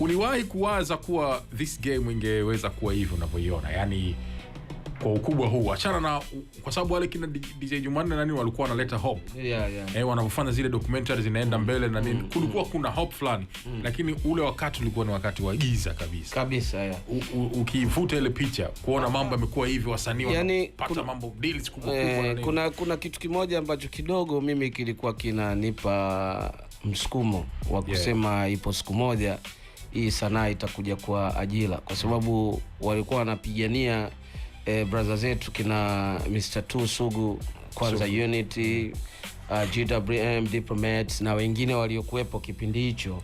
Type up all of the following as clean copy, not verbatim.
Uliwahi kuwaza kuwa this game ingeweza kuwa hivyo unavyoiona? Yani kwa ukubwa huu, achana na kwa sababu wale kina DJ Jumanne na nini walikuwa wanaleta hope. Wanapofanya zile documentaries zinaenda mbele na nini, kulikuwa kuna hope fulani. Lakini ule wakati ulikuwa ni wakati wa giza kabisa. Ukivuta ile picha kuona mambo yamekuwa hivi, wasanii wanapata mambo deals kubwa. Kuna kitu kimoja ambacho kidogo mimi kilikuwa kinanipa msukumo wa kusema ipo siku moja hii sanaa itakuja kwa ajira, kwa sababu walikuwa wanapigania brother zetu kina Mr. Tu Sugu, Kwanza Unity, GWM, Diplomats na wengine waliokuepo kipindi hicho.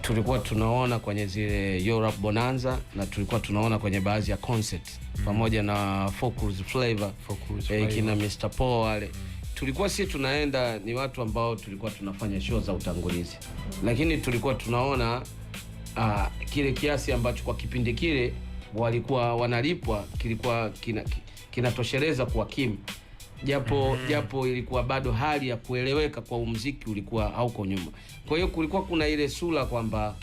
Tulikuwa tunaona kwenye zile Europe Bonanza na tulikuwa tunaona kwenye baadhi ya concert pamoja na Focus Flavor, kina Mr. Paul wale. Tulikuwa sisi tunaenda ni watu ambao tulikuwa tunafanya show za utangulizi. Lakini tulikuwa tunaona kile kiasi ambacho kwa kipindi kile walikuwa wanalipwa kilikuwa kinatosheleza kwa Kim. Japo ilikuwa bado hali ya kueleweka kwa muziki ulikuwa hauko nyuma. Kwa hiyo kulikuwa kuna ile sura kwamba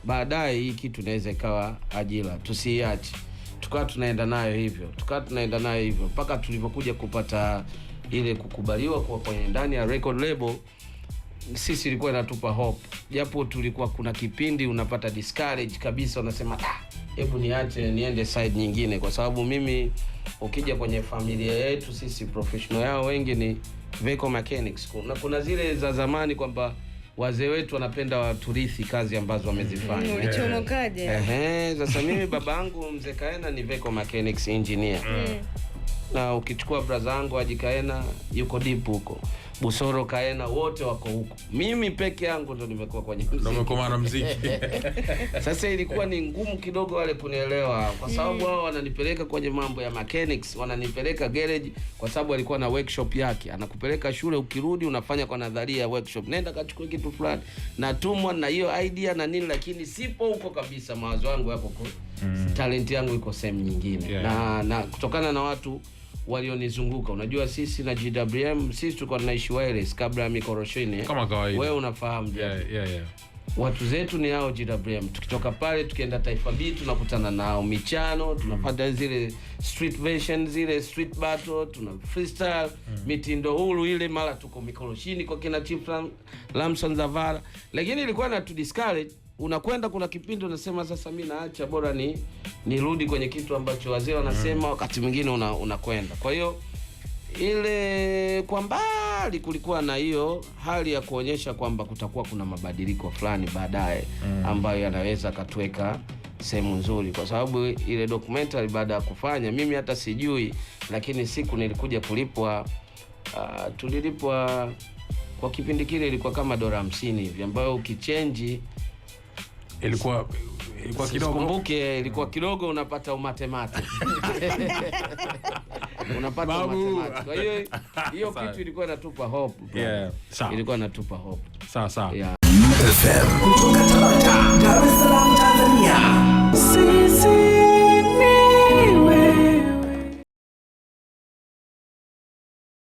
baadaye hii kitu inaweza ikawa ajira, tusiache. Tukawa tunaenda nayo hivyo mpaka tulipokuja kupata ile kukubaliwa kwa kwenye ndani ya record label. Sisi ilikuwa inatupa hope, japo tulikuwa kuna kipindi unapata discourage kabisa, unasema hebu niache niende side nyingine, kwa sababu mimi ukija kwenye familia yetu sisi professional yao wengi ni vehicle mechanics. Kuna zile za zamani kwamba wazee wetu wanapenda waturithi kazi ambazo wamezifanya. Umechomokaje? Sasa mimi babangu Mzee Kaena ni vehicle mechanics engineer. Na ukichukua brother yangu Haji Kaena yuko deep huko. Busoro Kaena wote wako huko. Mimi peke yangu ndo nimekuwa kwenye muziki. Nimekomana muziki. Sasa ilikuwa ni ngumu kidogo wale kunielewa, kwa sababu wao wananipeleka kwenye mambo ya mechanics, wananipeleka garage kwa sababu alikuwa na workshop yake. Anakupeleka shule, ukirudi unafanya kwa nadharia ya workshop. Nenda kachukue kitu fulani. Natumwa na hiyo idea na nini, lakini sipo huko kabisa, mawazo yangu yako kwa talent yangu iko sehemu nyingine. Na kutokana na watu walionizunguka, unajua sisi na GWM sisi tulikuwa tunaishi wireless kabla ya mikoroshini kama kawaida. Wewe unafahamu watu zetu ni hao GWM. Tukitoka pale tukienda Taifa B tunakutana nao michano, tunapata zile street version, zile street battle, tuna freestyle, mitindo huru ile, mara tuko mikoroshini kwa kina Chief Lamson Zavara. Lakini ilikuwa na to discourage. Unakwenda kuna kipindi unasema sasa mimi naacha, bora nirudi kwenye kitu ambacho wazee wanasema. Wakati mwingine unakwenda. Kwa hiyo ile kwa mbali kulikuwa na hiyo hali ya kuonyesha kwamba kutakuwa kuna mabadiliko fulani baadaye ambayo yanaweza katuweka sehemu nzuri, kwa sababu ile documentary baada ya kufanya mimi hata sijui, lakini siku nilikuja kulipwa, tulilipwa kwa kipindi kile ilikuwa kama $50 hivi, ambayo ukichange ilikuwa kidogo. Kumbuke ilikuwa kidogo, unapata umatemate. Unapata umatemate. Kwa hiyo kitu ilikuwa inatupa hope. Ilikuwa inatupa hope. Sawa.